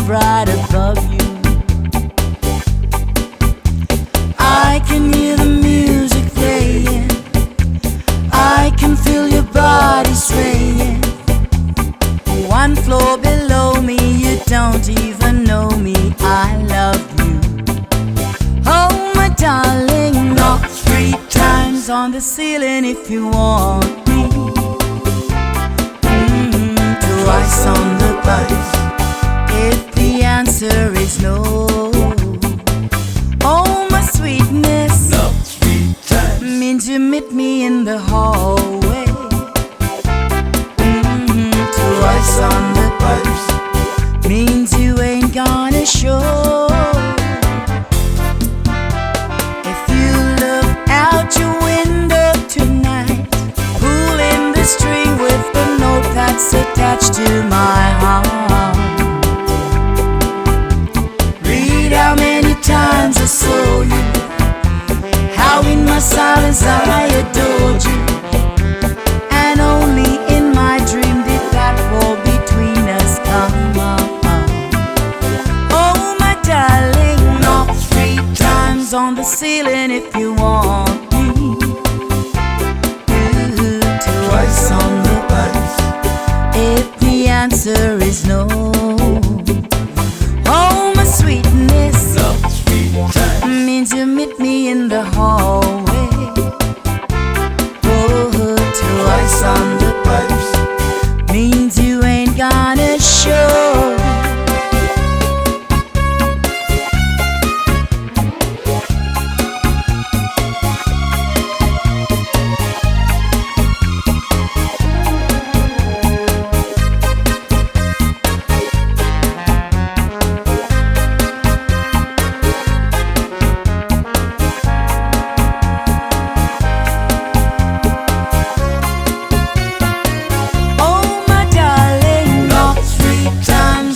right above you. I can hear the music playing, I can feel your body swaying. One floor below me, you don't even know me. I love you. Oh my darling, knock 3 times on the ceiling if you want me. Twice on the pipes if the answer is no. Oh my sweetness, knock 3 times means you meet me in the hallway. Twice on the pipes means you ain't gonna show. If you look out your window tonight, pulling the string with the note that's attached to my heart. Read how many times I saw you, how in my silence I adored you, and only in my dream did that wall between us come up. Oh my darling, knock 3 times on the ceiling if you want me. Twice on the pipes if the answer is no. Oh my sweetness, knock 3 times means you meet me in the hallway. Oh, twice on the pipes means you ain't gonna show.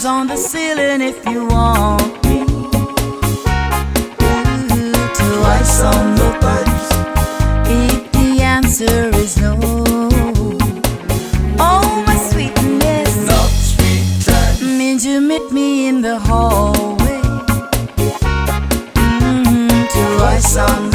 On the ceiling if you want me. Twice on the pipes if the answer is no. Oh my sweetness, knock 3 times means you meet me in the hallway. Twice on